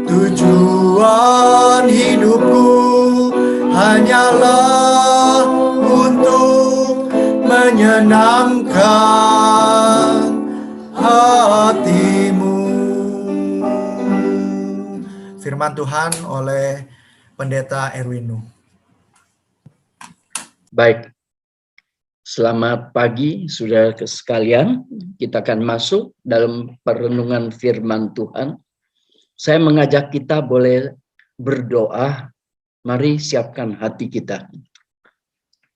Tujuan hidupku hanyalah untuk menyenangkan hatimu. Firman Tuhan oleh Pendeta Erwin. Baik, selamat pagi saudara sekalian. Kita akan masuk dalam perenungan firman Tuhan. Saya mengajak kita boleh berdoa. Mari siapkan hati kita.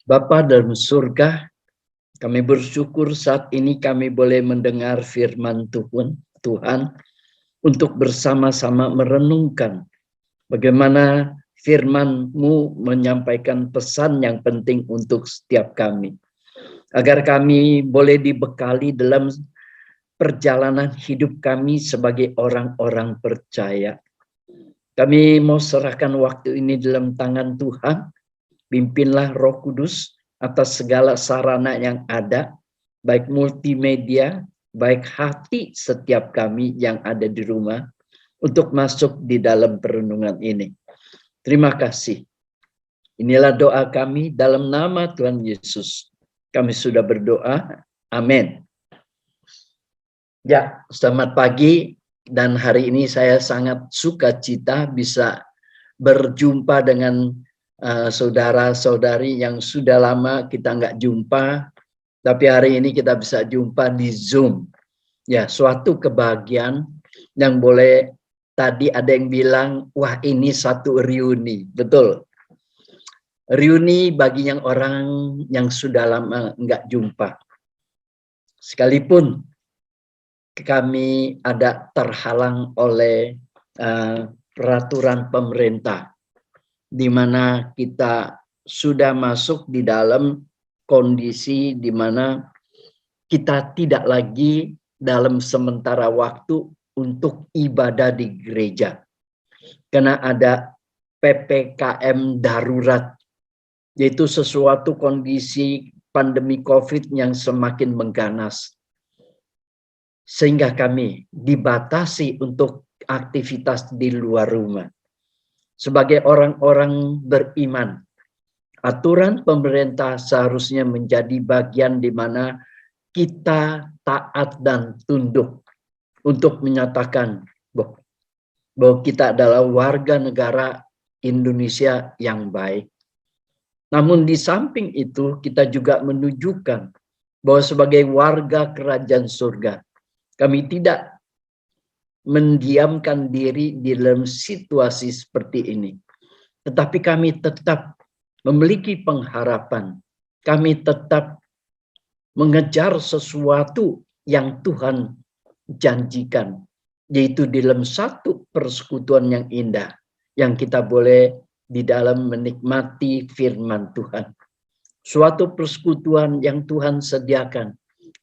Bapa dalam surga, kami bersyukur saat ini kami boleh mendengar firman Tuhan untuk bersama-sama merenungkan bagaimana firman-Mu menyampaikan pesan yang penting untuk setiap kami. Agar kami boleh dibekali dalam perjalanan hidup kami sebagai orang-orang percaya. Kami mau serahkan waktu ini dalam tangan Tuhan. Pimpinlah Roh Kudus atas segala sarana yang ada, baik multimedia, baik hati setiap kami yang ada di rumah, untuk masuk di dalam perenungan ini. Terima kasih. Inilah doa kami dalam nama Tuhan Yesus. Kami sudah berdoa. Amin. Ya, selamat pagi. Dan hari ini saya sangat sukacita bisa berjumpa dengan saudara-saudari yang sudah lama kita nggak jumpa. Tapi hari ini kita bisa jumpa di Zoom. Ya, suatu kebahagiaan yang boleh. Tadi ada yang bilang, wah ini satu reuni. Betul. Reuni bagi yang orang yang sudah lama nggak jumpa. Sekalipun kami ada terhalang oleh peraturan pemerintah, di mana kita sudah masuk di dalam kondisi di mana kita tidak lagi dalam sementara waktu untuk ibadah di gereja. Karena ada PPKM darurat, yaitu sesuatu kondisi pandemi COVID yang semakin mengganas. Sehingga kami dibatasi untuk aktivitas di luar rumah. Sebagai orang-orang beriman, aturan pemerintah seharusnya menjadi bagian di mana kita taat dan tunduk untuk menyatakan bahwa kita adalah warga negara Indonesia yang baik. Namun di samping itu kita juga menunjukkan bahwa sebagai warga kerajaan surga, kami tidak mendiamkan diri di dalam situasi seperti ini. Tetapi kami tetap memiliki pengharapan. Kami tetap mengejar sesuatu yang Tuhan janjikan, yaitu di dalam satu persekutuan yang indah yang kita boleh di dalam menikmati firman Tuhan. Suatu persekutuan yang Tuhan sediakan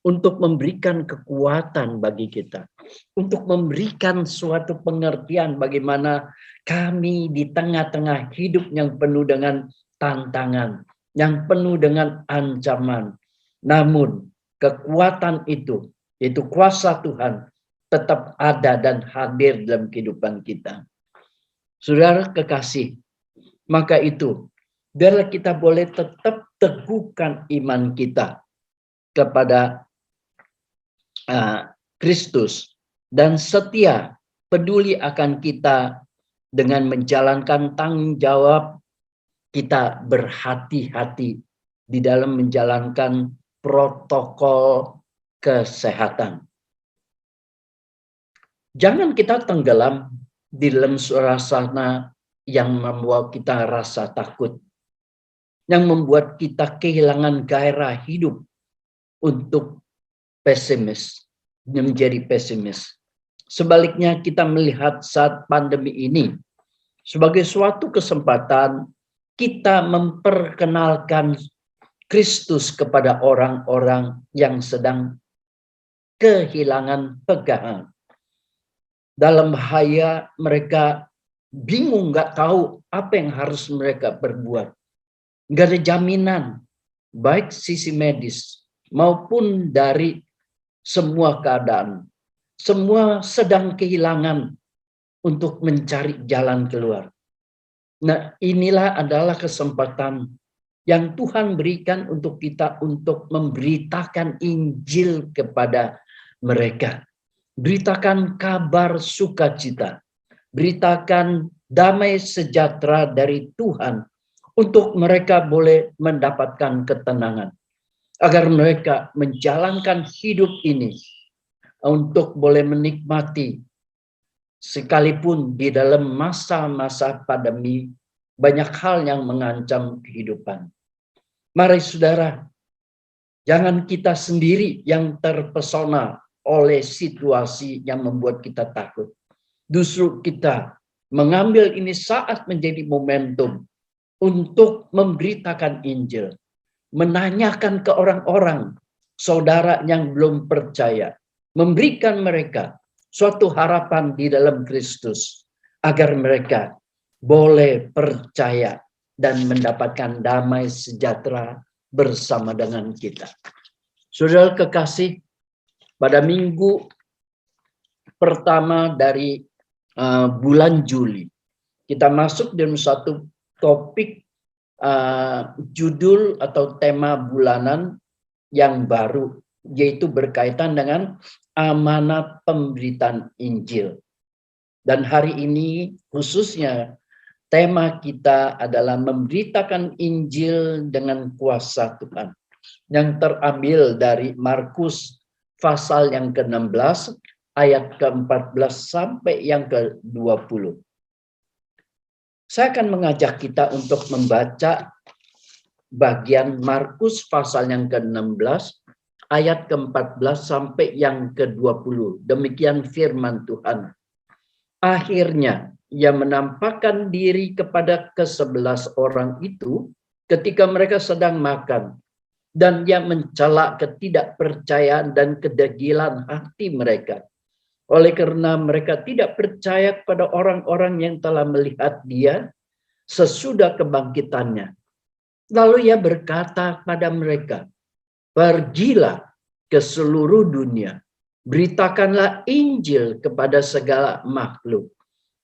untuk memberikan kekuatan bagi kita, untuk memberikan suatu pengertian bagaimana kami di tengah-tengah hidup yang penuh dengan tantangan, yang penuh dengan ancaman. Namun kekuatan itu, yaitu kuasa Tuhan, tetap ada dan hadir dalam kehidupan kita. Saudara kekasih, maka itu, biarlah kita boleh tetap teguhkan iman kita kepada Kristus dan setia, peduli akan kita dengan menjalankan tanggung jawab kita berhati-hati di dalam menjalankan protokol kesehatan. Jangan kita tenggelam di dalam suasana yang membuat kita rasa takut, yang membuat kita kehilangan gairah hidup untuk menjadi pesimis. Sebaliknya kita melihat saat pandemi ini sebagai suatu kesempatan kita memperkenalkan Kristus kepada orang-orang yang sedang kehilangan pegangan. Dalam bahaya, mereka bingung, nggak tahu apa yang harus mereka perbuat. Nggak ada jaminan, baik sisi medis maupun dari semua keadaan. Semua sedang kehilangan untuk mencari jalan keluar. Nah, inilah adalah kesempatan yang Tuhan berikan untuk kita untuk memberitakan Injil kepada mereka. Beritakan kabar sukacita. Beritakan damai sejahtera dari Tuhan untuk mereka boleh mendapatkan ketenangan. Agar mereka menjalankan hidup ini untuk boleh menikmati sekalipun di dalam masa-masa pandemi banyak hal yang mengancam kehidupan. Mari saudara, jangan kita sendiri yang terpesona oleh situasi yang membuat kita takut. Justru kita mengambil ini saat menjadi momentum untuk memberitakan Injil. Menanyakan ke orang-orang, saudara yang belum percaya. Memberikan mereka suatu harapan di dalam Kristus. Agar mereka boleh percaya dan mendapatkan damai sejahtera bersama dengan kita. Saudara kekasih, pada minggu pertama dari bulan Juli, kita masuk dalam satu topik judul atau tema bulanan yang baru, yaitu berkaitan dengan amanat pemberitaan Injil. Dan hari ini khususnya tema kita adalah memberitakan Injil dengan kuasa Tuhan, yang terambil dari Markus pasal yang ke-16 ayat ke-14 sampai yang ke-20. Saya akan mengajak kita untuk membaca bagian Markus pasal yang ke-16 ayat ke-14 sampai yang ke-20. Demikian firman Tuhan. Akhirnya ia menampakkan diri kepada ke-11 orang itu ketika mereka sedang makan, dan ia mencela ketidakpercayaan dan kedegilan hati mereka. Oleh karena mereka tidak percaya kepada orang-orang yang telah melihat dia sesudah kebangkitannya. Lalu ia berkata pada mereka, pergilah ke seluruh dunia, beritakanlah Injil kepada segala makhluk.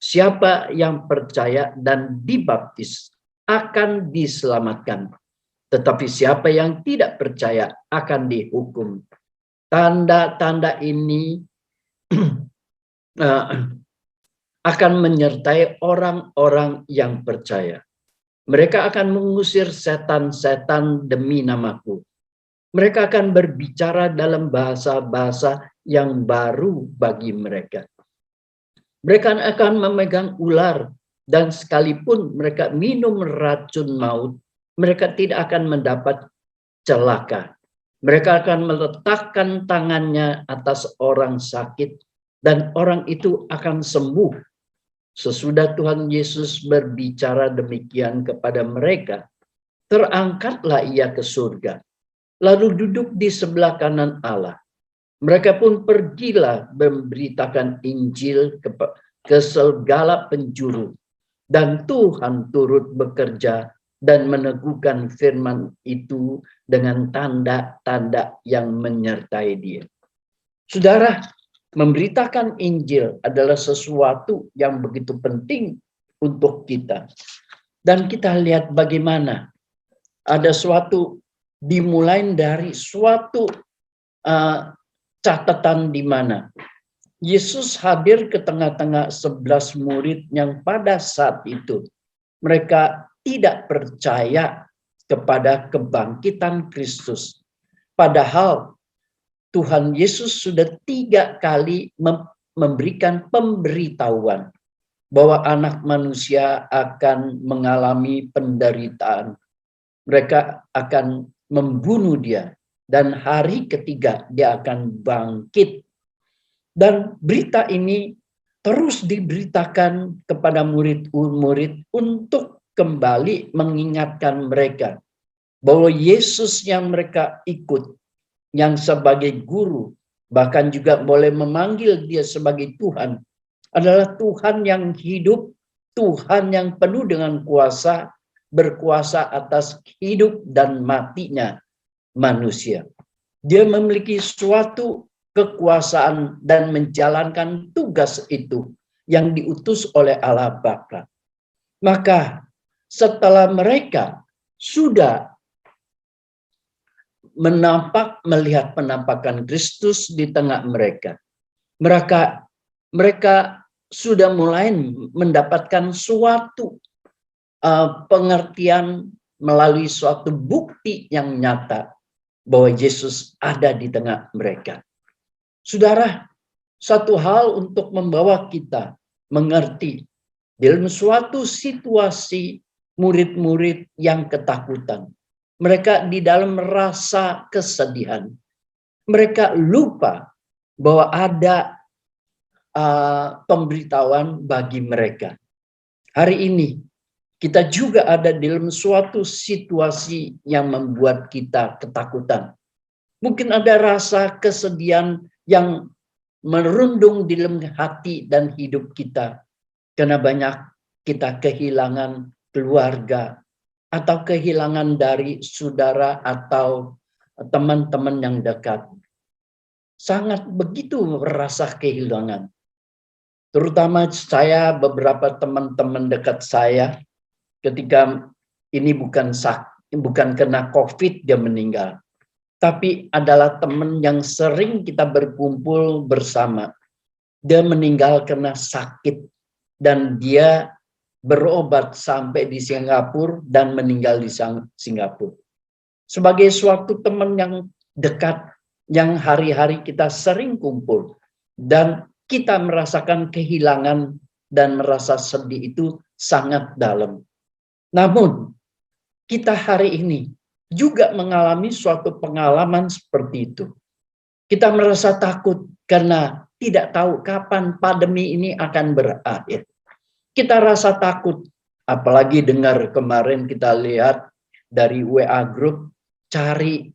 Siapa yang percaya dan dibaptis akan diselamatkan. Tetapi siapa yang tidak percaya akan dihukum. Tanda-tanda ini akan menyertai orang-orang yang percaya. Mereka akan mengusir setan-setan demi namaku. Mereka akan berbicara dalam bahasa-bahasa yang baru bagi mereka. Mereka akan memegang ular, dan sekalipun mereka minum racun maut, mereka tidak akan mendapat celaka. Mereka akan meletakkan tangannya atas orang sakit, dan orang itu akan sembuh. Sesudah Tuhan Yesus berbicara demikian kepada mereka, terangkatlah ia ke surga, lalu duduk di sebelah kanan Allah. Mereka pun pergilah memberitakan Injil ke segala penjuru, dan Tuhan turut bekerja dan meneguhkan firman itu dengan tanda-tanda yang menyertai dia. Saudara, memberitakan Injil adalah sesuatu yang begitu penting untuk kita. Dan kita lihat bagaimana ada suatu dimulai dari suatu catatan di mana Yesus hadir ke tengah-tengah 11 murid yang pada saat itu mereka tidak percaya kepada kebangkitan Kristus. Padahal Tuhan Yesus sudah 3 kali memberikan pemberitahuan bahwa anak manusia akan mengalami penderitaan. Mereka akan membunuh dia, dan hari ketiga dia akan bangkit. Dan berita ini terus diberitakan kepada murid-murid untuk kembali mengingatkan mereka bahwa Yesus yang mereka ikut, yang sebagai guru, bahkan juga boleh memanggil dia sebagai Tuhan, adalah Tuhan yang hidup, Tuhan yang penuh dengan kuasa, berkuasa atas hidup dan matinya manusia. Dia memiliki suatu kekuasaan dan menjalankan tugas itu yang diutus oleh Allah Bapa. Maka setelah mereka sudah melihat penampakan Kristus di tengah mereka, mereka sudah mulai mendapatkan suatu pengertian melalui suatu bukti yang nyata bahwa Yesus ada di tengah mereka. Saudara, satu hal untuk membawa kita mengerti dalam suatu situasi murid-murid yang ketakutan. Mereka di dalam rasa kesedihan. Mereka lupa bahwa ada pemberitahuan bagi mereka. Hari ini kita juga ada dalam suatu situasi yang membuat kita ketakutan. Mungkin ada rasa kesedihan yang merundung di dalam hati dan hidup kita. Karena banyak kita kehilangan keluarga atau kehilangan dari saudara atau teman-teman yang dekat. Sangat begitu merasa kehilangan. Terutama saya, beberapa teman-teman dekat saya, ketika ini bukan kena COVID dia meninggal, tapi adalah teman yang sering kita berkumpul bersama. Dia meninggal karena sakit dan dia berobat sampai di Singapura dan meninggal di Singapura. Sebagai suatu teman yang dekat, yang hari-hari kita sering kumpul, dan kita merasakan kehilangan dan merasa sedih itu sangat dalam. Namun, kita hari ini juga mengalami suatu pengalaman seperti itu. Kita merasa takut karena tidak tahu kapan pandemi ini akan berakhir. Kita rasa takut, apalagi dengar kemarin kita lihat dari WA Group, cari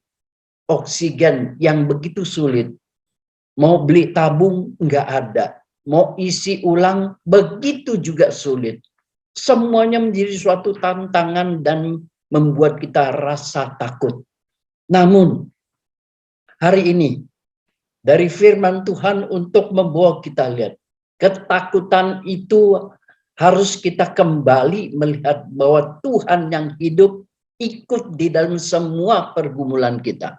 oksigen yang begitu sulit. Mau beli tabung nggak ada, mau isi ulang begitu juga sulit. Semuanya menjadi suatu tantangan dan membuat kita rasa takut. Namun, hari ini, dari firman Tuhan untuk membawa kita lihat, ketakutan itu harus kita kembali melihat bahwa Tuhan yang hidup ikut di dalam semua pergumulan kita.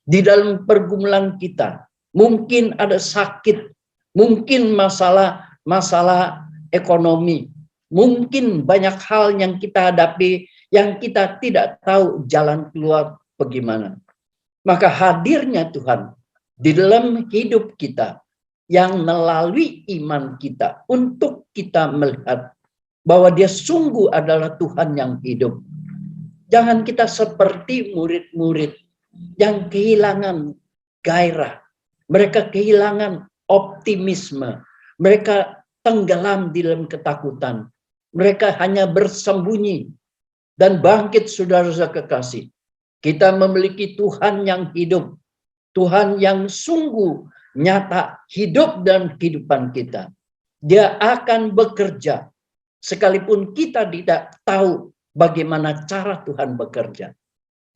Di dalam pergumulan kita, mungkin ada sakit, mungkin masalah ekonomi, mungkin banyak hal yang kita hadapi yang kita tidak tahu jalan keluar bagaimana. Maka hadirnya Tuhan di dalam hidup kita yang melalui iman kita untuk kita melihat bahwa Dia sungguh adalah Tuhan yang hidup. Jangan kita seperti murid-murid yang kehilangan gairah. Mereka kehilangan optimisme. Mereka tenggelam di dalam ketakutan. Mereka hanya bersembunyi dan bangkit, saudara-saudara kekasih. Kita memiliki Tuhan yang hidup. Tuhan yang sungguh nyata hidup dalam kehidupan kita. Dia akan bekerja sekalipun kita tidak tahu bagaimana cara Tuhan bekerja.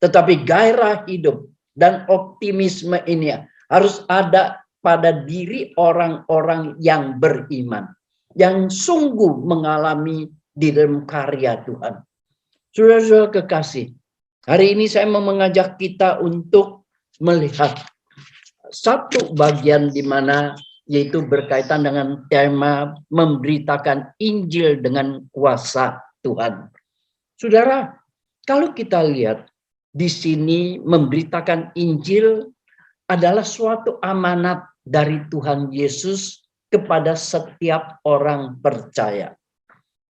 Tetapi gairah hidup dan optimisme ini harus ada pada diri orang-orang yang beriman, yang sungguh mengalami di dalam karya Tuhan. Saudara-saudara kekasih, hari ini saya mau mengajak kita untuk melihat satu bagian di mana yaitu berkaitan dengan tema memberitakan Injil dengan kuasa Tuhan. Saudara, kalau kita lihat di sini memberitakan Injil adalah suatu amanat dari Tuhan Yesus kepada setiap orang percaya.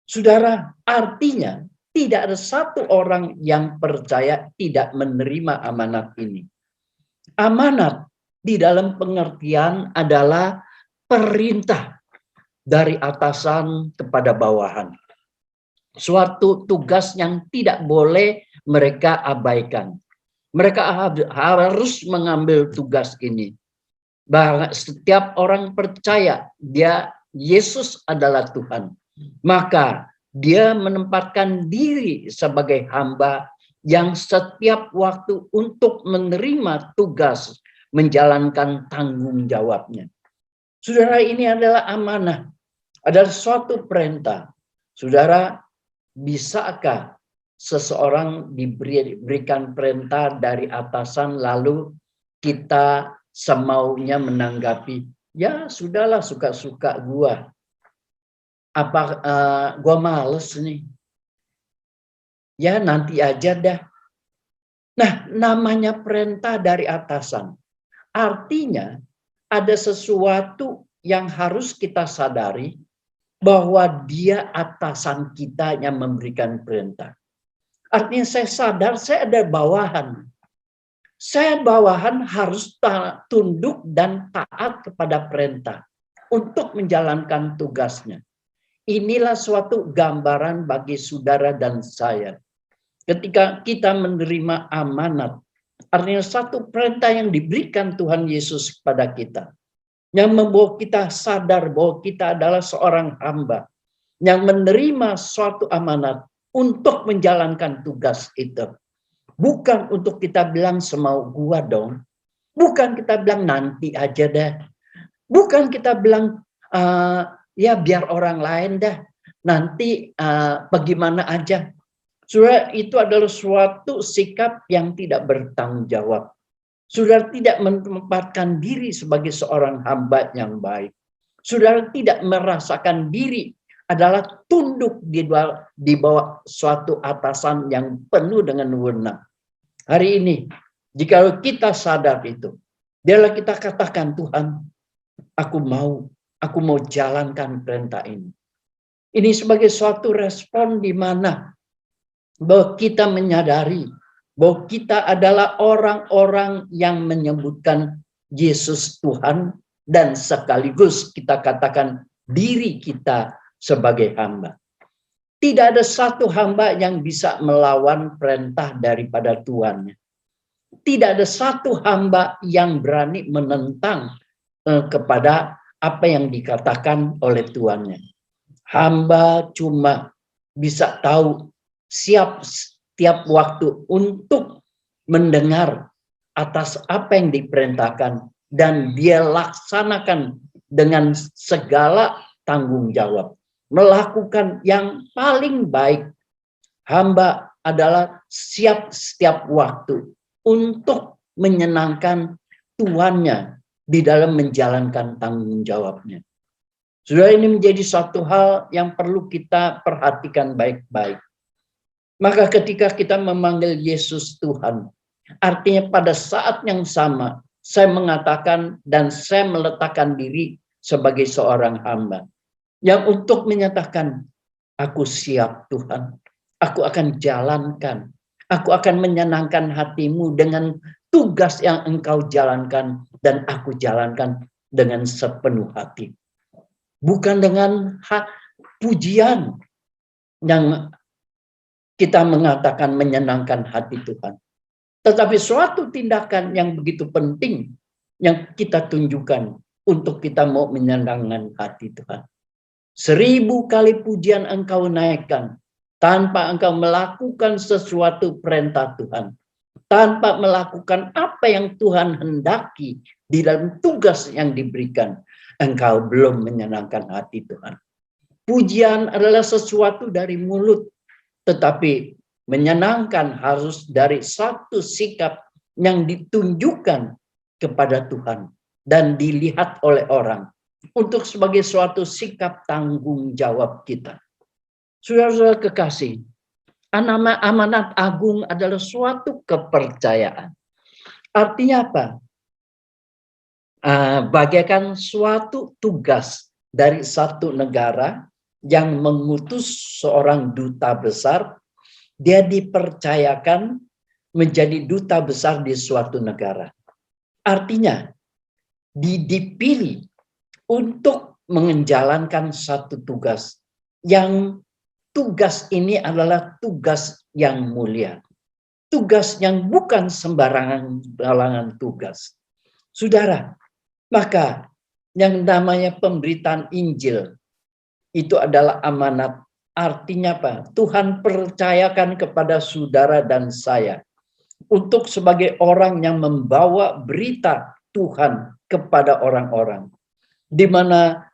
Saudara, artinya tidak ada satu orang yang percaya tidak menerima amanat ini. Amanat di dalam pengertian adalah perintah dari atasan kepada bawahan. Suatu tugas yang tidak boleh mereka abaikan. Mereka harus mengambil tugas ini. Bahwa setiap orang percaya Yesus adalah Tuhan. Maka dia menempatkan diri sebagai hamba yang setiap waktu untuk menerima tugas menjalankan tanggung jawabnya. Saudara, ini adalah amanah, adalah suatu perintah. Saudara, bisakah seseorang diberikan perintah dari atasan lalu kita semaunya menanggapi, ya sudahlah, suka-suka gua. Gua males nih. Ya nanti aja dah. Nah, namanya perintah dari atasan. Artinya ada sesuatu yang harus kita sadari bahwa dia atasan kita yang memberikan perintah. Artinya saya sadar saya ada bawahan. Saya bawahan harus tunduk dan taat kepada perintah untuk menjalankan tugasnya. Inilah suatu gambaran bagi saudara dan saya. Ketika kita menerima amanat, artinya satu perintah yang diberikan Tuhan Yesus kepada kita, yang membawa kita sadar bahwa kita adalah seorang hamba, yang menerima suatu amanat untuk menjalankan tugas itu. Bukan untuk kita bilang semau gua dong, bukan kita bilang nanti aja deh, bukan kita bilang ya biar orang lain dah, nanti bagaimana aja. Saudara, itu adalah suatu sikap yang tidak bertanggung jawab. Saudara tidak menempatkan diri sebagai seorang hamba yang baik. Saudara tidak merasakan diri adalah tunduk di bawah suatu atasan yang penuh dengan wewenang. Hari ini, jika kita sadar itu, biarlah kita katakan, Tuhan, aku mau jalankan perintah ini. Ini sebagai suatu respon di mana bahwa kita menyadari bahwa kita adalah orang-orang yang menyebutkan Yesus Tuhan dan sekaligus kita katakan diri kita sebagai hamba. Tidak ada satu hamba yang bisa melawan perintah daripada Tuannya. Tidak ada satu hamba yang berani menentang kepada apa yang dikatakan oleh Tuannya. Hamba cuma bisa tahu setiap waktu untuk mendengar atas apa yang diperintahkan dan dia laksanakan dengan segala tanggung jawab, melakukan yang paling baik. Hamba adalah siap setiap waktu untuk menyenangkan tuannya di dalam menjalankan tanggung jawabnya. Sudah, ini menjadi suatu hal yang perlu kita perhatikan baik-baik. Maka ketika kita memanggil Yesus Tuhan, artinya pada saat yang sama, saya mengatakan dan saya meletakkan diri sebagai seorang hamba. Yang untuk menyatakan, aku siap Tuhan, aku akan jalankan, aku akan menyenangkan hatimu dengan tugas yang engkau jalankan dan aku jalankan dengan sepenuh hati. Bukan dengan pujian yang kita mengatakan menyenangkan hati Tuhan. Tetapi suatu tindakan yang begitu penting yang kita tunjukkan untuk kita mau menyenangkan hati Tuhan. 1000 kali pujian engkau naikkan tanpa engkau melakukan sesuatu perintah Tuhan. Tanpa melakukan apa yang Tuhan hendaki di dalam tugas yang diberikan. Engkau belum menyenangkan hati Tuhan. Pujian adalah sesuatu dari mulut. Tetapi menyenangkan harus dari satu sikap yang ditunjukkan kepada Tuhan dan dilihat oleh orang untuk sebagai suatu sikap tanggung jawab kita. Saudara-saudara kekasih, amanat agung adalah suatu kepercayaan. Artinya apa? Bagaikan suatu tugas dari satu negara yang mengutus seorang duta besar, dia dipercayakan menjadi duta besar di suatu negara. Artinya, dipilih untuk menjalankan satu tugas. Yang tugas ini adalah tugas yang mulia. Tugas yang bukan sembarangan tugas. Saudara, maka yang namanya pemberitaan Injil, itu adalah amanat Artinya apa? Tuhan percayakan kepada saudara dan saya untuk sebagai orang yang membawa berita Tuhan kepada orang-orang, di mana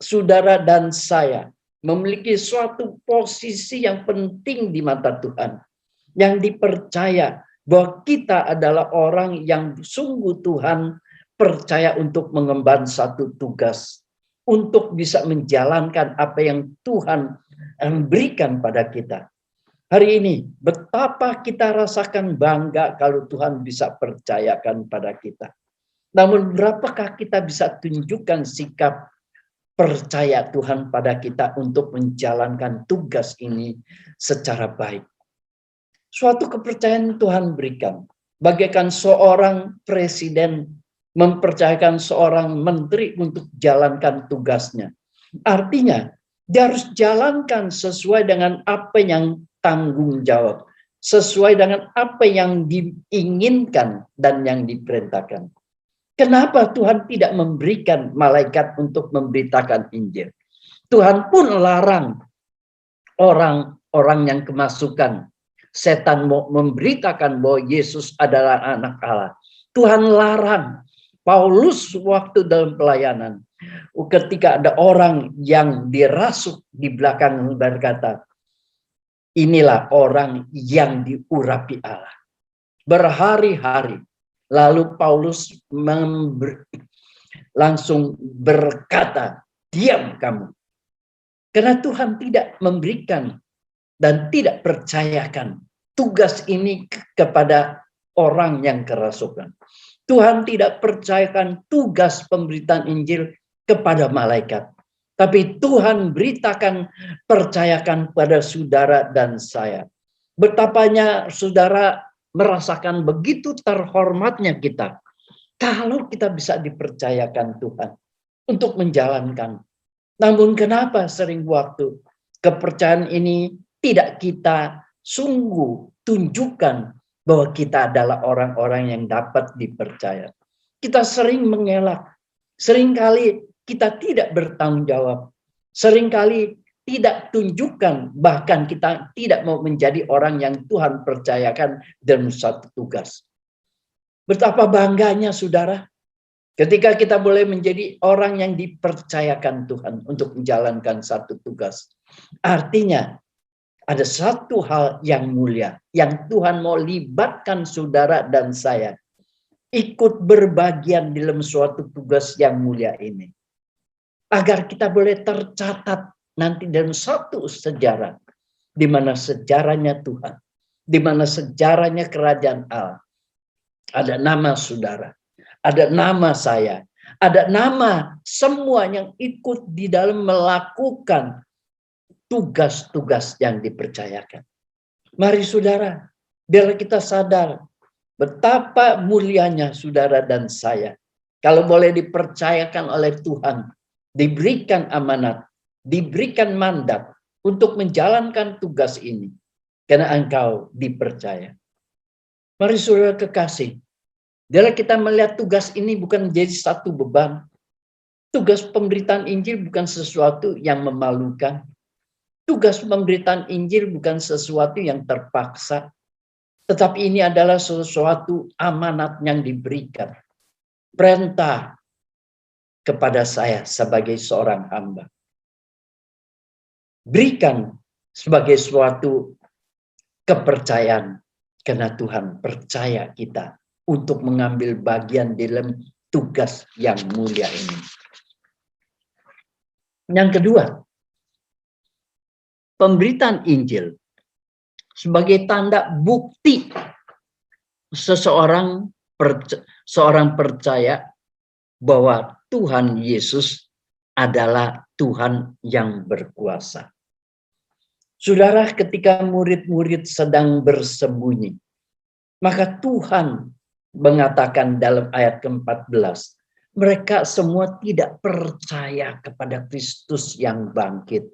saudara dan saya memiliki suatu posisi yang penting di mata Tuhan, yang dipercaya bahwa kita adalah orang yang sungguh Tuhan percaya untuk mengemban satu tugas, untuk bisa menjalankan apa yang Tuhan berikan pada kita. Hari ini, betapa kita rasakan bangga kalau Tuhan bisa percayakan pada kita. Namun, berapakah kita bisa tunjukkan sikap percaya Tuhan pada kita untuk menjalankan tugas ini secara baik? Suatu kepercayaan Tuhan berikan. Bagaikan seorang presiden mempercayakan seorang menteri untuk jalankan tugasnya. Artinya, dia harus jalankan sesuai dengan apa yang tanggung jawab, sesuai dengan apa yang diinginkan dan yang diperintahkan. Kenapa Tuhan tidak memberikan malaikat untuk memberitakan Injil? Tuhan pun larang orang-orang yang kemasukan. Setan mau memberitakan bahwa Yesus adalah anak Allah. Tuhan larang. Paulus waktu dalam pelayanan, ketika ada orang yang dirasuk di belakang berkata, inilah orang yang diurapi Allah. Berhari-hari. Lalu Paulus langsung berkata, diam kamu. Karena Tuhan tidak memberikan dan tidak percayakan tugas ini kepada orang yang kerasukan. Tuhan tidak percayakan tugas pemberitaan Injil kepada malaikat. Tapi Tuhan beritakan, percayakan pada saudara dan saya. Betapanya saudara merasakan begitu terhormatnya kita kalau kita bisa dipercayakan Tuhan untuk menjalankan. Namun kenapa sering waktu kepercayaan ini tidak kita sungguh tunjukkan bahwa kita adalah orang-orang yang dapat dipercaya. Kita sering mengelak, seringkali kita tidak bertanggung jawab, seringkali tidak tunjukkan, bahkan kita tidak mau menjadi orang yang Tuhan percayakan dalam satu tugas. Betapa bangganya saudara, ketika kita boleh menjadi orang yang dipercayakan Tuhan untuk menjalankan satu tugas. Artinya, ada satu hal yang mulia, yang Tuhan mau libatkan saudara dan saya, ikut berbagian dalam suatu tugas yang mulia ini. Agar kita boleh tercatat nanti dalam satu sejarah, di mana sejarahnya Tuhan, di mana sejarahnya kerajaan Allah. Ada nama saudara, ada nama saya, ada nama semua yang ikut di dalam melakukan tugas-tugas yang dipercayakan. Mari saudara, biar kita sadar betapa mulianya saudara dan saya. Kalau boleh dipercayakan oleh Tuhan, diberikan amanat, diberikan mandat untuk menjalankan tugas ini. Karena engkau dipercaya. Mari saudara kekasih, biar kita melihat tugas ini bukan menjadi satu beban. Tugas pemberitaan Injil bukan sesuatu yang memalukan. Tugas pemberitaan Injil bukan sesuatu yang terpaksa, tetapi ini adalah sesuatu amanat yang diberikan. Perintah kepada saya sebagai seorang hamba. Berikan sebagai suatu kepercayaan, karena Tuhan percaya kita untuk mengambil bagian dalam tugas yang mulia ini. Yang kedua, pemberitaan Injil sebagai tanda bukti seorang percaya bahwa Tuhan Yesus adalah Tuhan yang berkuasa. Saudara, ketika murid-murid sedang bersembunyi, maka Tuhan mengatakan dalam ayat ke-14, mereka semua tidak percaya kepada Kristus yang bangkit.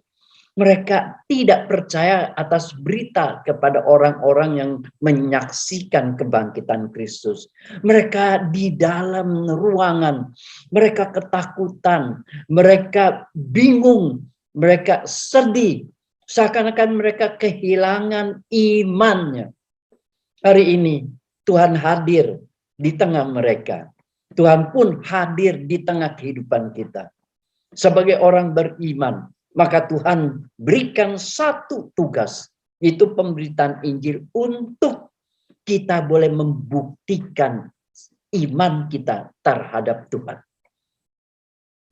Mereka tidak percaya atas berita kepada orang-orang yang menyaksikan kebangkitan Kristus. Mereka di dalam ruangan, mereka ketakutan, mereka bingung, mereka sedih. Seakan-akan mereka kehilangan imannya. Hari ini Tuhan hadir di tengah mereka. Tuhan pun hadir di tengah kehidupan kita. Sebagai orang beriman, maka Tuhan berikan satu tugas, itu pemberitaan Injil untuk kita boleh membuktikan iman kita terhadap Tuhan.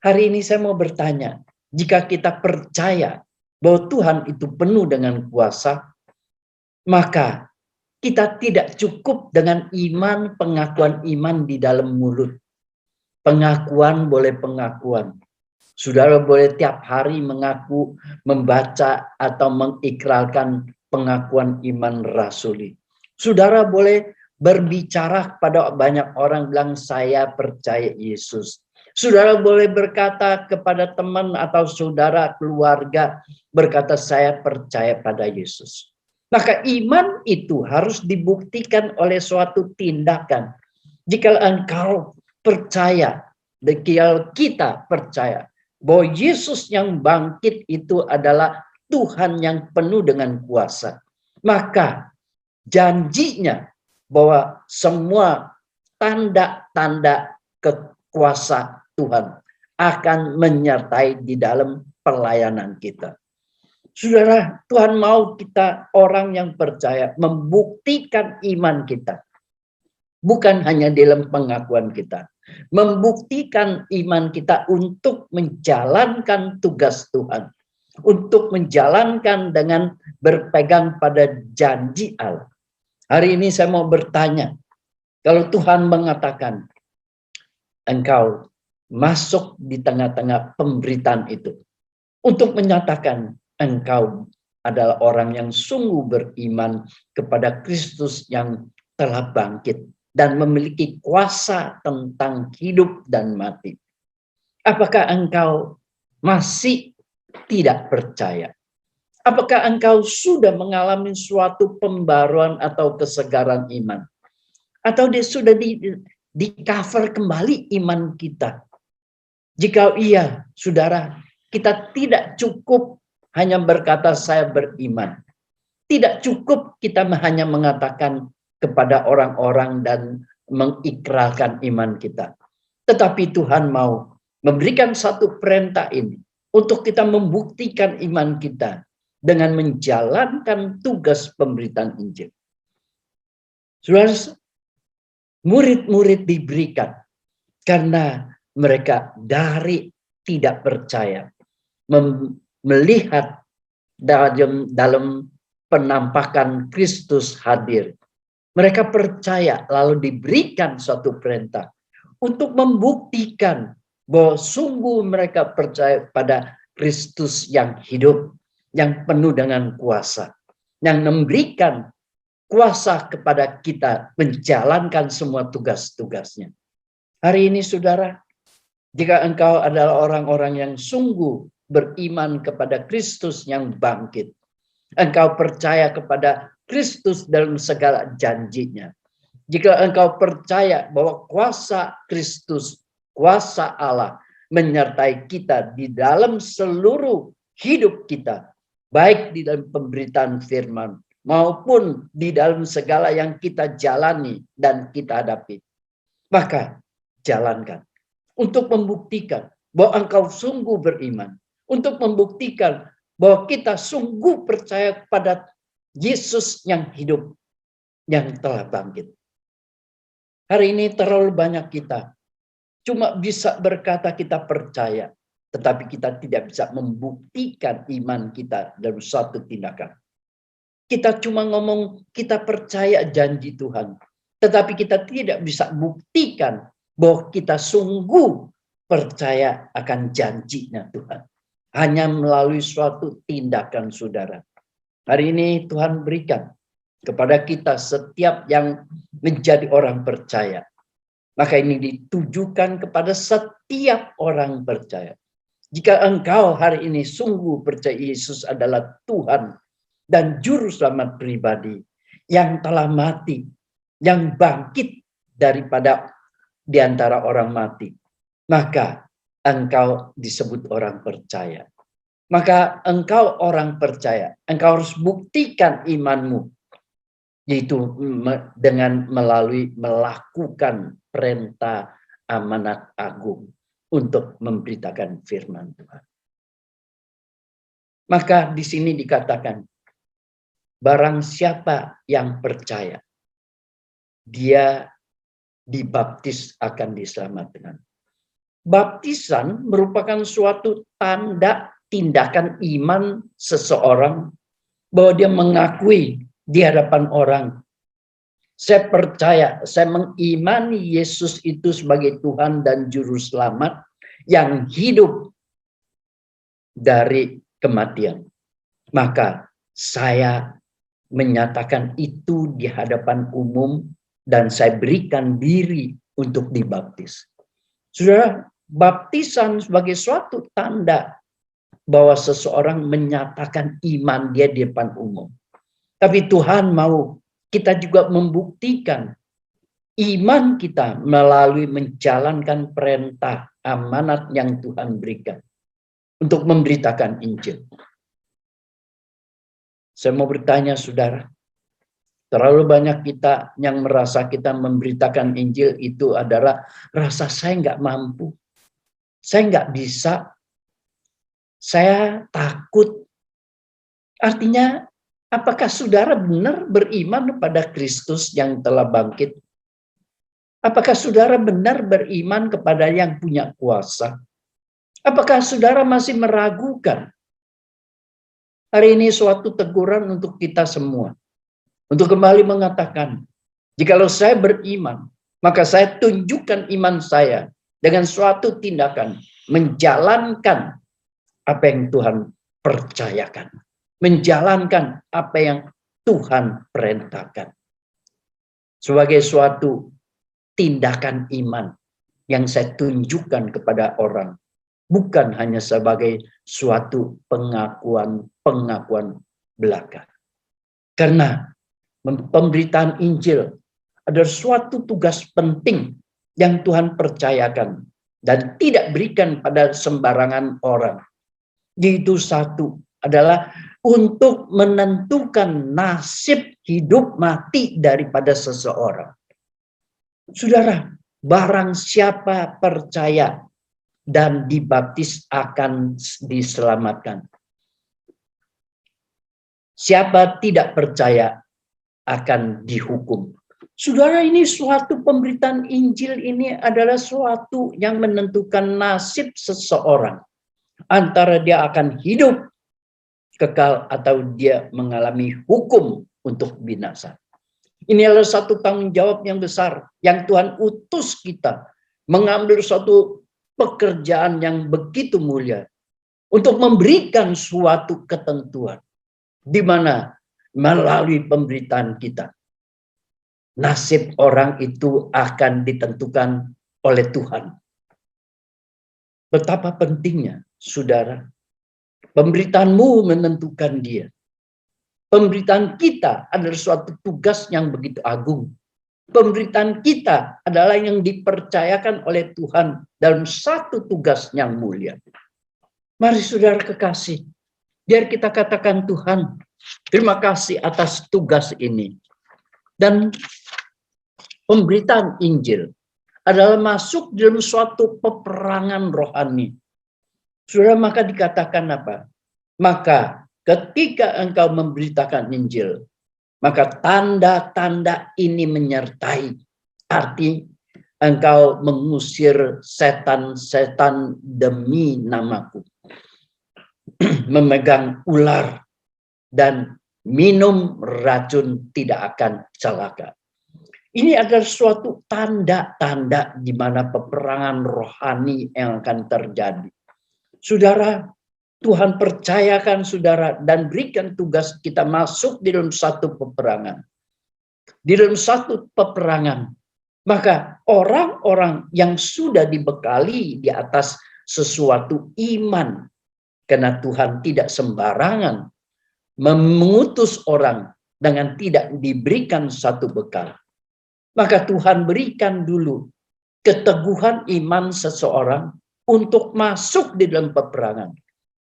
Hari ini saya mau bertanya, jika kita percaya bahwa Tuhan itu penuh dengan kuasa, maka kita tidak cukup dengan iman, pengakuan iman di dalam mulut. Pengakuan boleh pengakuan. Saudara boleh tiap hari mengaku, membaca atau mengikrarkan pengakuan iman rasuli. Saudara boleh berbicara kepada banyak orang bilang saya percaya Yesus. Saudara boleh berkata kepada teman atau saudara keluarga berkata saya percaya pada Yesus. Maka iman itu harus dibuktikan oleh suatu tindakan. Jika engkau percaya, jika kita percaya bahwa Yesus yang bangkit itu adalah Tuhan yang penuh dengan kuasa, maka janjinya bahwa semua tanda-tanda kekuasaan Tuhan akan menyertai di dalam pelayanan kita. Saudara, Tuhan mau kita orang yang percaya membuktikan iman kita. Bukan hanya dalam pengakuan kita. Membuktikan iman kita untuk menjalankan tugas Tuhan. Untuk menjalankan dengan berpegang pada janji Allah. Hari ini saya mau bertanya. Kalau Tuhan mengatakan, engkau masuk di tengah-tengah pemberitaan itu. Untuk menyatakan engkau adalah orang yang sungguh beriman kepada Kristus yang telah bangkit dan memiliki kuasa tentang hidup dan mati. Apakah engkau masih tidak percaya? Apakah engkau sudah mengalami suatu pembaruan atau kesegaran iman? Atau dia sudah di cover kembali iman kita? Jika iya, saudara, kita tidak cukup hanya berkata saya beriman. Tidak cukup kita hanya mengatakan kepada orang-orang dan mengikrarkan iman kita. Tetapi Tuhan mau memberikan satu perintah ini untuk kita membuktikan iman kita dengan menjalankan tugas pemberitaan Injil. Saudara, murid-murid diberikan karena mereka dari tidak percaya melihat dalam penampakan Kristus hadir. Mereka percaya lalu diberikan suatu perintah untuk membuktikan bahwa sungguh mereka percaya pada Kristus yang hidup, yang penuh dengan kuasa, yang memberikan kuasa kepada kita menjalankan semua tugas-tugasnya. Hari ini saudara, jika engkau adalah orang-orang yang sungguh beriman kepada Kristus yang bangkit, engkau percaya kepada Kristus dalam segala janjinya. Jika engkau percaya bahwa kuasa Kristus, kuasa Allah menyertai kita di dalam seluruh hidup kita, baik di dalam pemberitaan firman maupun di dalam segala yang kita jalani dan kita hadapi, maka jalankan untuk membuktikan bahwa engkau sungguh beriman, untuk membuktikan bahwa kita sungguh percaya pada Yesus yang hidup, yang telah bangkit. Hari ini terlalu banyak kita cuma bisa berkata kita percaya, tetapi kita tidak bisa membuktikan iman kita dalam suatu tindakan. Kita cuma ngomong kita percaya janji Tuhan, tetapi kita tidak bisa buktikan bahwa kita sungguh percaya akan janjinya Tuhan. Hanya melalui suatu tindakan saudara. Hari ini Tuhan berikan kepada kita setiap yang menjadi orang percaya. Maka ini ditujukan kepada setiap orang percaya. Jika engkau hari ini sungguh percaya Yesus adalah Tuhan dan Juru Selamat pribadi yang telah mati, yang bangkit daripada di antara orang mati, maka engkau disebut orang percaya. Maka engkau orang percaya, engkau harus buktikan imanmu, yaitu dengan melalui melakukan perintah amanat agung untuk memberitakan firman Tuhan. Maka di sini dikatakan, barang siapa yang percaya, dia dibaptis akan diselamatkan. Baptisan merupakan suatu tanda tindakan iman seseorang bahwa dia mengakui di hadapan orang, saya percaya, saya mengimani Yesus itu sebagai Tuhan dan Juru Selamat yang hidup dari kematian. Maka saya menyatakan itu di hadapan umum dan saya berikan diri untuk dibaptis. Saudara, baptisan sebagai suatu tanda bahwa seseorang menyatakan iman dia di depan umum. Tapi Tuhan mau kita juga membuktikan iman kita melalui menjalankan perintah amanat yang Tuhan berikan untuk memberitakan Injil. Saya mau bertanya, saudara, terlalu banyak kita yang merasa kita memberitakan Injil itu adalah rasa saya nggak mampu, saya nggak bisa, saya takut. Artinya, apakah saudara benar beriman kepada Kristus yang telah bangkit? Apakah saudara benar beriman kepada yang punya kuasa? Apakah saudara masih meragukan? Hari ini suatu teguran untuk kita semua. Untuk kembali mengatakan, jikalau saya beriman, maka saya tunjukkan iman saya dengan suatu tindakan. Menjalankan apa yang Tuhan percayakan. Menjalankan apa yang Tuhan perintahkan. Sebagai suatu tindakan iman yang saya tunjukkan kepada orang. Bukan hanya sebagai suatu pengakuan belaka. Karena pemberitaan Injil adalah suatu tugas penting yang Tuhan percayakan dan tidak berikan pada sembarangan orang. Yaitu satu adalah untuk menentukan nasib hidup mati daripada seseorang. Saudara, barang siapa percaya dan dibaptis akan diselamatkan. Siapa tidak percaya akan dihukum. Saudara, ini suatu pemberitaan Injil ini adalah suatu yang menentukan nasib seseorang. Antara dia akan hidup kekal atau dia mengalami hukum untuk binasa. Ini adalah satu tanggung jawab yang besar yang Tuhan utus kita mengambil suatu pekerjaan yang begitu mulia untuk memberikan suatu ketentuan di mana melalui pemberitaan kita nasib orang itu akan ditentukan oleh Tuhan. Betapa pentingnya, saudara, pemberitaanmu menentukan dia. Pemberitaan kita adalah suatu tugas yang begitu agung. Pemberitaan kita adalah yang dipercayakan oleh Tuhan dalam satu tugas yang mulia. Mari saudara kekasih, biar kita katakan Tuhan, terima kasih atas tugas ini. Dan pemberitaan Injil adalah masuk dalam suatu peperangan rohani. Saudara, maka dikatakan apa? Maka ketika engkau memberitakan Injil, maka tanda-tanda ini menyertai. Arti engkau mengusir setan-setan demi namaku. Memegang ular dan minum racun tidak akan celaka. Ini adalah suatu tanda-tanda di mana peperangan rohani yang akan terjadi. Saudara, Tuhan percayakan saudara dan berikan tugas kita masuk di dalam satu peperangan. Di dalam satu peperangan, maka orang-orang yang sudah dibekali di atas sesuatu iman, karena Tuhan tidak sembarangan mengutus orang dengan tidak diberikan satu bekal. Maka Tuhan berikan dulu keteguhan iman seseorang untuk masuk di dalam peperangan.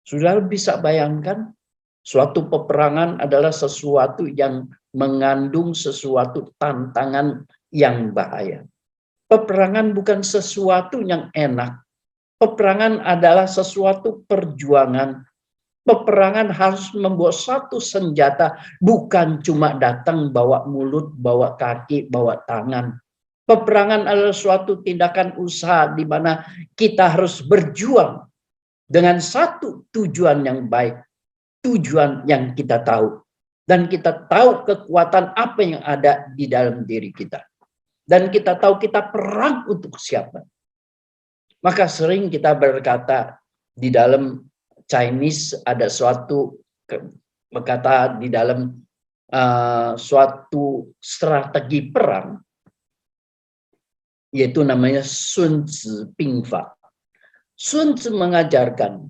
Saudara bisa bayangkan, suatu peperangan adalah sesuatu yang mengandung sesuatu tantangan yang bahaya. Peperangan bukan sesuatu yang enak. Peperangan adalah sesuatu perjuangan. Peperangan harus membawa satu senjata, bukan cuma datang bawa mulut, bawa kaki, bawa tangan. Peperangan adalah suatu tindakan usaha di mana kita harus berjuang dengan satu tujuan yang baik, tujuan yang kita tahu. Dan kita tahu kekuatan apa yang ada di dalam diri kita. Dan kita tahu kita perang untuk siapa. Maka sering kita berkata di dalam Chinese ada suatu kata di dalam suatu strategi perang, yaitu namanya Sun Tzu Bingfa. Sun Tzu mengajarkan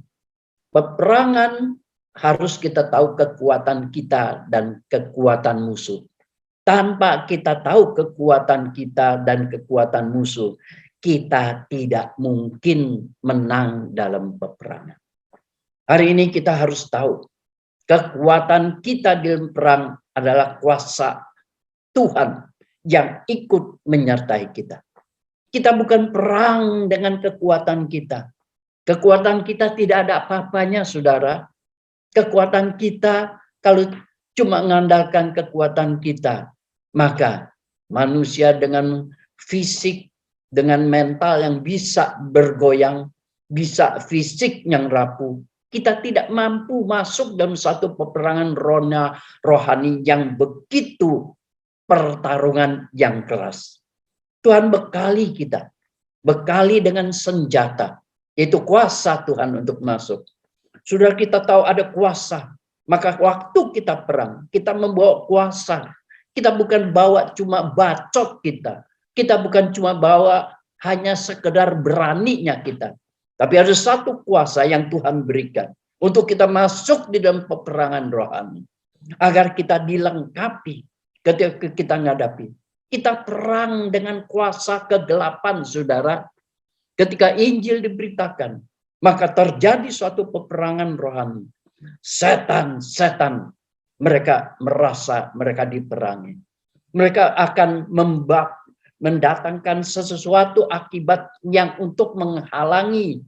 peperangan harus kita tahu kekuatan kita dan kekuatan musuh. Tanpa kita tahu kekuatan kita dan kekuatan musuh, kita tidak mungkin menang dalam peperangan. Hari ini kita harus tahu, kekuatan kita di dalam perang adalah kuasa Tuhan yang ikut menyertai kita. Kita bukan perang dengan kekuatan kita. Kekuatan kita tidak ada apa-apanya, saudara. Kekuatan kita, kalau cuma mengandalkan kekuatan kita, maka manusia dengan fisik, dengan mental yang bisa bergoyang, bisa fisik yang rapuh, kita tidak mampu masuk dalam satu peperangan rohani yang begitu pertarungan yang keras. Tuhan bekali kita, bekali dengan senjata, itu kuasa Tuhan untuk masuk. Sudah kita tahu ada kuasa, maka waktu kita perang, kita membawa kuasa. Kita bukan bawa cuma bacot kita. Kita bukan cuma bawa hanya sekedar beraninya kita. Tapi ada satu kuasa yang Tuhan berikan untuk kita masuk di dalam peperangan rohani. Agar kita dilengkapi ketika kita menghadapi. Kita perang dengan kuasa kegelapan, saudara. Ketika Injil diberitakan, maka terjadi suatu peperangan rohani. Setan mereka merasa mereka diperangi. Mereka akan mendatangkan sesuatu akibat yang untuk menghalangi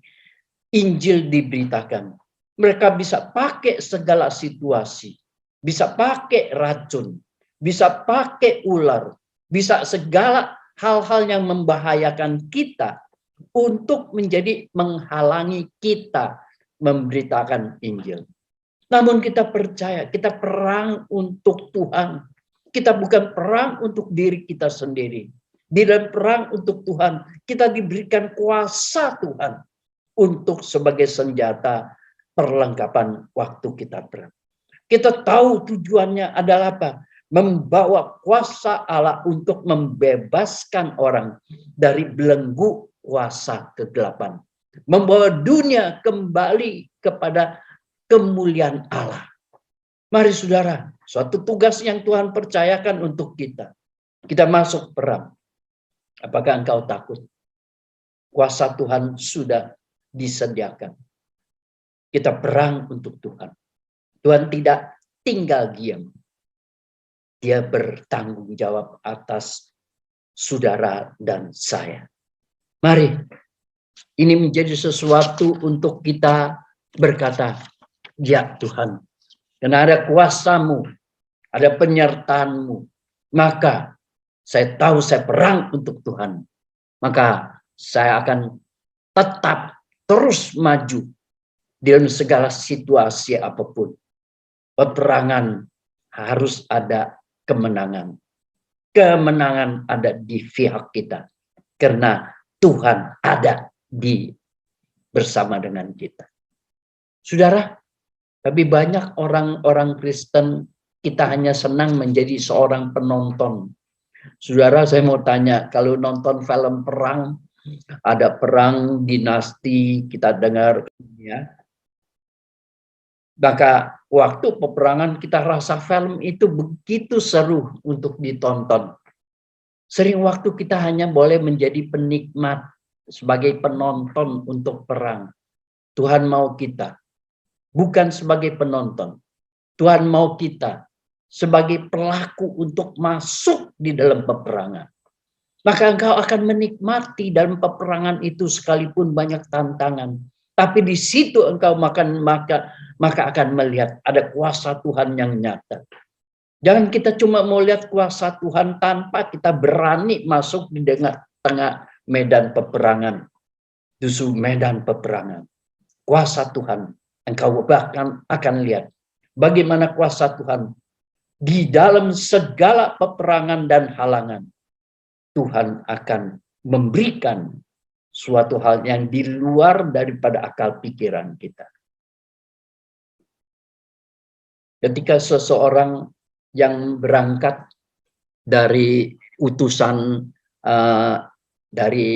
Injil diberitakan. Mereka bisa pakai segala situasi. Bisa pakai racun. Bisa pakai ular. Bisa segala hal-hal yang membahayakan kita untuk menjadi menghalangi kita memberitakan Injil. Namun kita percaya, kita perang untuk Tuhan. Kita bukan perang untuk diri kita sendiri. Di dalam perang untuk Tuhan, kita diberikan kuasa Tuhan untuk sebagai senjata perlengkapan waktu kita perang. Kita tahu tujuannya adalah apa? Membawa kuasa Allah untuk membebaskan orang dari belenggu kuasa kegelapan. Membawa dunia kembali kepada kemuliaan Allah. Mari saudara, suatu tugas yang Tuhan percayakan untuk kita. Kita masuk perang. Apakah engkau takut? Kuasa Tuhan sudah disediakan. Kita perang untuk Tuhan. Tuhan tidak tinggal diam. Dia bertanggung jawab atas saudara dan saya. Mari, ini menjadi sesuatu untuk kita berkata, ya Tuhan, karena ada kuasa-Mu, ada penyertaan-Mu, maka saya tahu saya perang untuk Tuhan. Maka saya akan tetap terus maju dalam segala situasi apapun. Peperangan harus ada kemenangan. Kemenangan ada di pihak kita. Karena Tuhan ada bersama dengan kita. Saudara, tapi banyak orang-orang Kristen, kita hanya senang menjadi seorang penonton. Saudara, saya mau tanya, kalau nonton film perang, ada perang dinasti, kita dengar, ya. Maka waktu peperangan kita rasa film itu begitu seru untuk ditonton. Sering waktu kita hanya boleh menjadi penikmat sebagai penonton untuk perang. Tuhan mau kita bukan sebagai penonton. Tuhan mau kita sebagai pelaku untuk masuk di dalam peperangan. Maka engkau akan menikmati dalam peperangan itu sekalipun banyak tantangan. Tapi di situ engkau maka akan melihat ada kuasa Tuhan yang nyata. Jangan kita cuma mau lihat kuasa Tuhan tanpa kita berani masuk di tengah medan peperangan. Justru medan peperangan. Kuasa Tuhan. Engkau bahkan akan lihat bagaimana kuasa Tuhan di dalam segala peperangan dan halangan. Tuhan akan memberikan suatu hal yang di luar daripada akal pikiran kita. Ketika seseorang yang berangkat dari utusan dari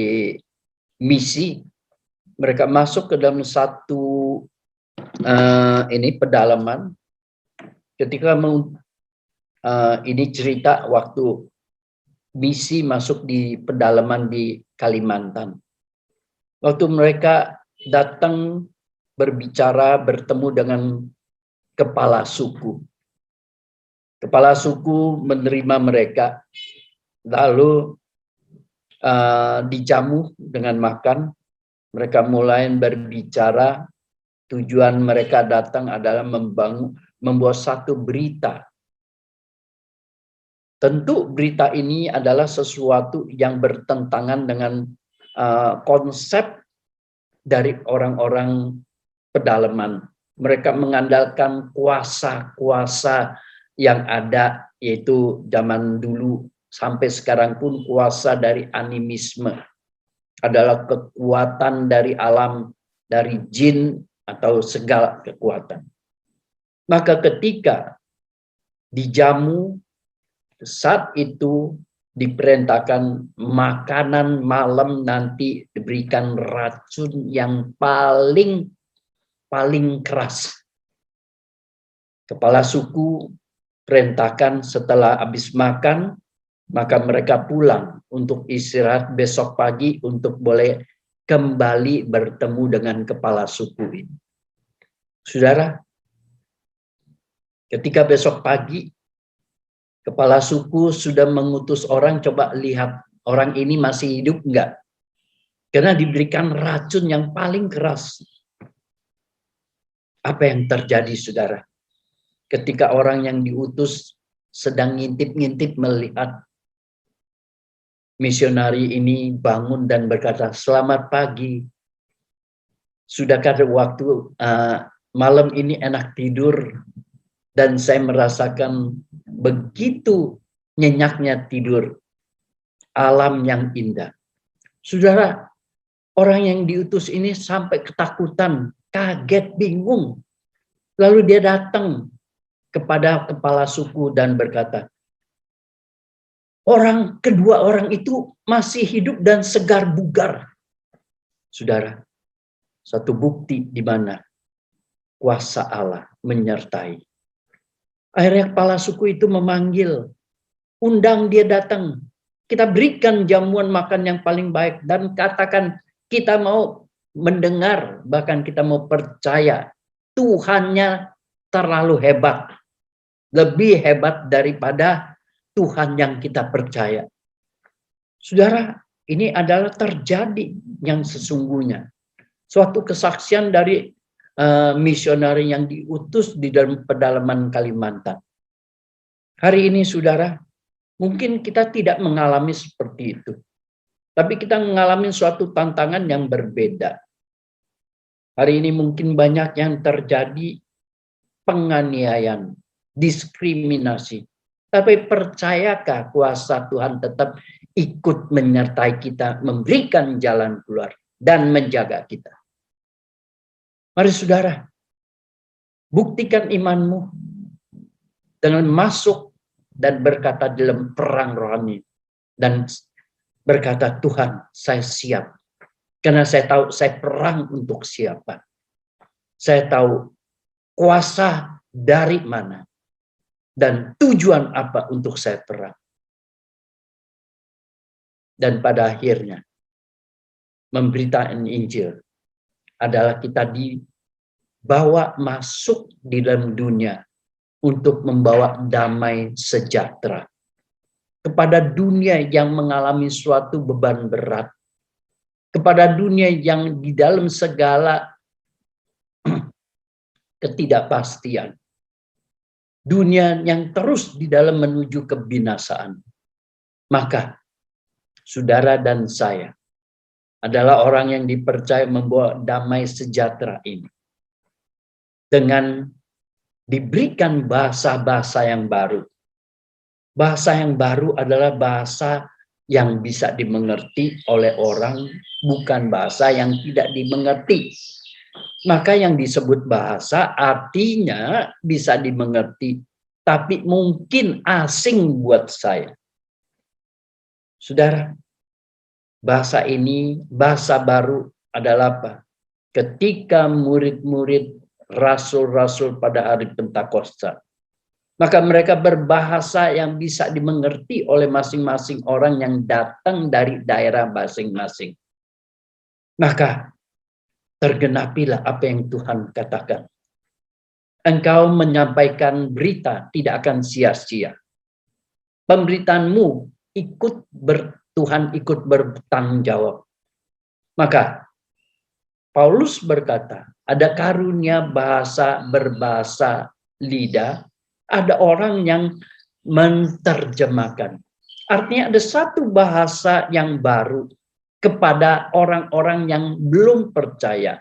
misi, mereka masuk ke dalam satu pedalaman. Ketika ini cerita waktu misi masuk di pedalaman di Kalimantan. Waktu mereka datang berbicara, bertemu dengan kepala suku. Kepala suku menerima mereka, lalu dijamu dengan makan. Mereka mulai berbicara. Tujuan mereka datang adalah membuat satu berita. Tentu berita ini adalah sesuatu yang bertentangan dengan konsep dari orang-orang pedalaman. Mereka mengandalkan kuasa-kuasa yang ada, yaitu zaman dulu sampai sekarang pun kuasa dari animisme. Adalah kekuatan dari alam, dari jin atau segala kekuatan. Maka ketika dijamu, saat itu diperintahkan makanan malam nanti diberikan racun yang paling keras. Kepala suku perintahkan setelah habis makan, maka mereka pulang untuk istirahat besok pagi untuk boleh kembali bertemu dengan kepala suku ini. Saudara, ketika besok pagi kepala suku sudah mengutus orang, coba lihat orang ini masih hidup enggak? Karena diberikan racun yang paling keras. Apa yang terjadi, saudara? Ketika orang yang diutus sedang ngintip-ngintip melihat misionari ini bangun dan berkata, "Selamat pagi. Sudahkah waktu malam ini enak tidur?" Dan saya merasakan begitu nyenyaknya tidur, alam yang indah. Saudara, orang yang diutus ini sampai ketakutan, kaget, bingung. Lalu dia datang kepada kepala suku dan berkata, kedua orang itu masih hidup dan segar bugar. Saudara, satu bukti di mana kuasa Allah menyertai. Akhirnya kepala suku itu memanggil, undang dia datang. Kita berikan jamuan makan yang paling baik dan katakan kita mau mendengar, bahkan kita mau percaya Tuhannya terlalu hebat. Lebih hebat daripada Tuhan yang kita percaya. Saudara, ini adalah terjadi yang sesungguhnya. Suatu kesaksian dari misionari yang diutus di dalam pedalaman Kalimantan. Hari ini, saudara, mungkin kita tidak mengalami seperti itu. Tapi kita mengalami suatu tantangan yang berbeda. Hari ini mungkin banyak yang terjadi penganiayaan, diskriminasi. Tapi percayakah kuasa Tuhan tetap ikut menyertai kita, memberikan jalan keluar, dan menjaga kita? Mari saudara, buktikan imanmu dengan masuk dan berkata dalam perang rohani. Dan berkata, Tuhan, saya siap. Karena saya tahu saya perang untuk siapa. Saya tahu kuasa dari mana. Dan tujuan apa untuk saya perang. Dan pada akhirnya, memberitakan Injil adalah kita bawa masuk di dalam dunia untuk membawa damai sejahtera kepada dunia yang mengalami suatu beban berat, kepada dunia yang di dalam segala ketidakpastian, dunia yang terus di dalam menuju kebinasaan. Maka saudara dan saya adalah orang yang dipercaya membawa damai sejahtera ini dengan diberikan bahasa-bahasa yang baru. Bahasa yang baru adalah bahasa yang bisa dimengerti oleh orang, bukan bahasa yang tidak dimengerti. Maka yang disebut bahasa artinya bisa dimengerti, tapi mungkin asing buat saya. Saudara, bahasa ini, bahasa baru adalah apa? Ketika murid-murid rasul-rasul pada hari Pentakosta, maka mereka berbahasa yang bisa dimengerti oleh masing-masing orang yang datang dari daerah masing-masing. Maka tergenapilah apa yang Tuhan katakan. Engkau menyampaikan berita tidak akan sia-sia. Pemberitaanmu Tuhan ikut bertanggung jawab. Maka Paulus berkata, ada karunia berbahasa lidah, ada orang yang menerjemahkan. Artinya ada satu bahasa yang baru kepada orang-orang yang belum percaya.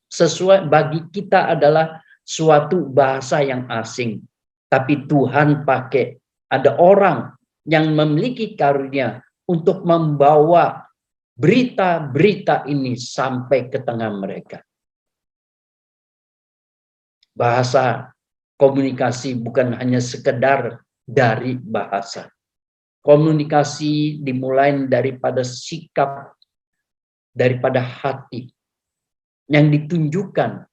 Sesuai bagi kita adalah suatu bahasa yang asing. Tapi Tuhan pakai, ada orang yang memiliki karunia untuk membawa berita-berita ini sampai ke tengah mereka. Bahasa komunikasi bukan hanya sekedar dari bahasa. Komunikasi dimulai daripada sikap, daripada hati yang ditunjukkan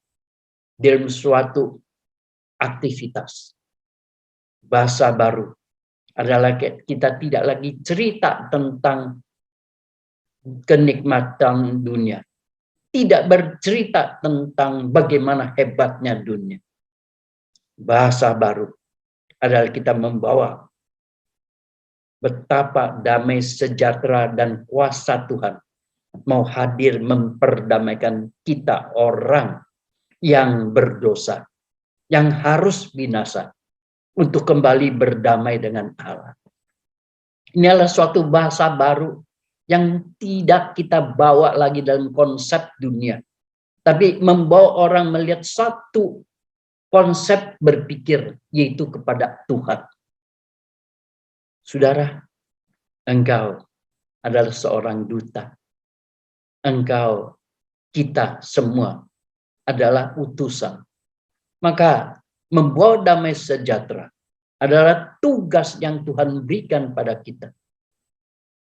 dalam suatu aktivitas. Bahasa baru adalah kita tidak lagi cerita tentang kenikmatan dunia. Tidak bercerita tentang bagaimana hebatnya dunia. Bahasa baru adalah kita membawa betapa damai sejahtera dan kuasa Tuhan mau hadir memperdamaikan kita orang yang berdosa, yang harus binasa untuk kembali berdamai dengan Allah. Ini adalah suatu bahasa baru yang tidak kita bawa lagi dalam konsep dunia, tapi membawa orang melihat satu konsep berpikir, yaitu kepada Tuhan. Saudara, engkau adalah seorang duta. Engkau, kita semua adalah utusan. Maka membawa damai sejahtera adalah tugas yang Tuhan berikan pada kita.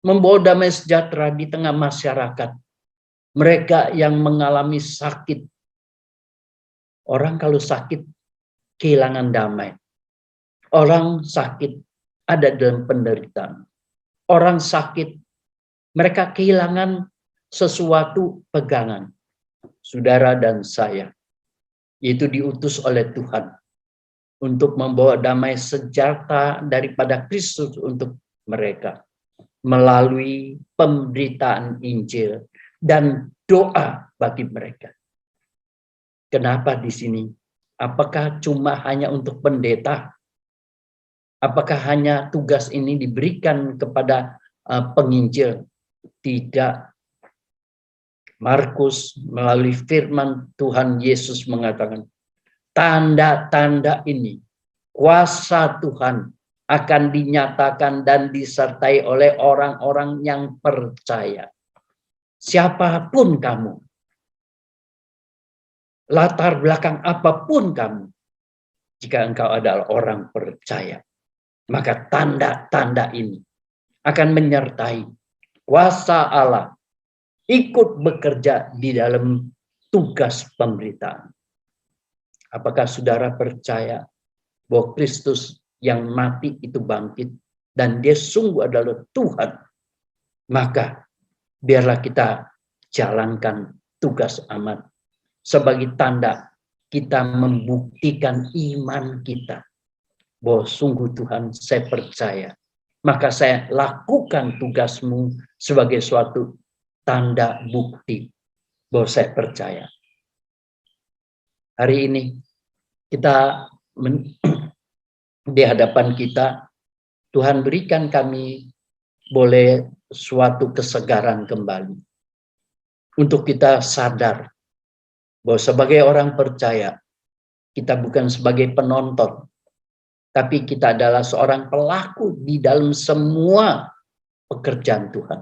Membawa damai sejahtera di tengah masyarakat. Mereka yang mengalami sakit. Orang kalau sakit kehilangan damai. Orang sakit ada dalam penderitaan. Orang sakit, mereka kehilangan sesuatu pegangan. Saudara dan saya, yaitu diutus oleh Tuhan untuk membawa damai sejahtera daripada Kristus untuk mereka melalui pemberitaan Injil dan doa bagi mereka. Kenapa di sini? Apakah cuma hanya untuk pendeta? Apakah hanya tugas ini diberikan kepada penginjil? Tidak. Markus melalui firman Tuhan Yesus mengatakan, tanda-tanda ini, kuasa Tuhan akan dinyatakan dan disertai oleh orang-orang yang percaya. Siapapun kamu, latar belakang apapun kamu, jika engkau adalah orang percaya, maka tanda-tanda ini akan menyertai kuasa Allah ikut bekerja di dalam tugas pemberitaan. Apakah saudara percaya bahwa Kristus yang mati itu bangkit dan dia sungguh adalah Tuhan? Maka biarlah kita jalankan tugas amat sebagai tanda kita membuktikan iman kita. Bahwa sungguh Tuhan, saya percaya. Maka saya lakukan tugasmu sebagai suatu tanda bukti bahwa saya percaya. Hari ini kita di hadapan kita, Tuhan berikan kami boleh suatu kesegaran kembali. Untuk kita sadar bahwa sebagai orang percaya, kita bukan sebagai penonton, tapi kita adalah seorang pelaku di dalam semua pekerjaan Tuhan.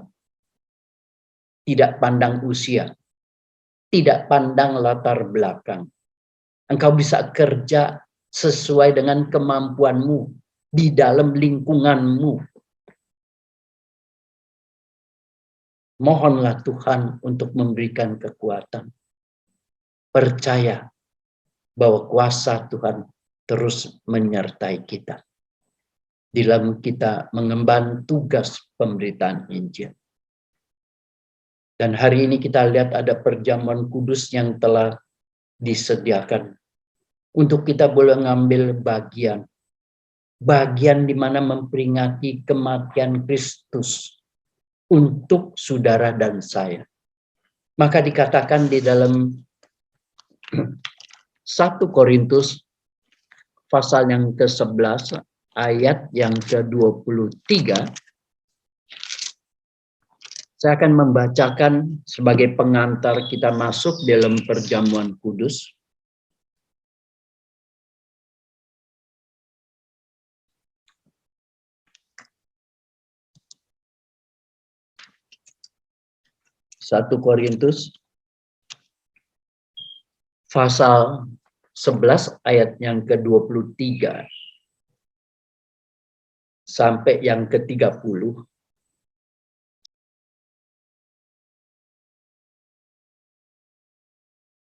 Tidak pandang usia, tidak pandang latar belakang. Engkau bisa kerja sesuai dengan kemampuanmu di dalam lingkunganmu. Mohonlah Tuhan untuk memberikan kekuatan. Percaya bahwa kuasa Tuhan terus menyertai kita dalam kita mengemban tugas pemberitaan Injil. Dan hari ini kita lihat ada perjamuan kudus yang telah disediakan untuk kita boleh ngambil bagian di mana memperingati kematian Kristus untuk saudara dan saya. Maka dikatakan di dalam 1 Korintus pasal yang ke-11 ayat yang ke-23, saya akan membacakan sebagai pengantar kita masuk dalam perjamuan kudus. Satu Korintus pasal 11 ayat yang ke-23 sampai yang ke-30.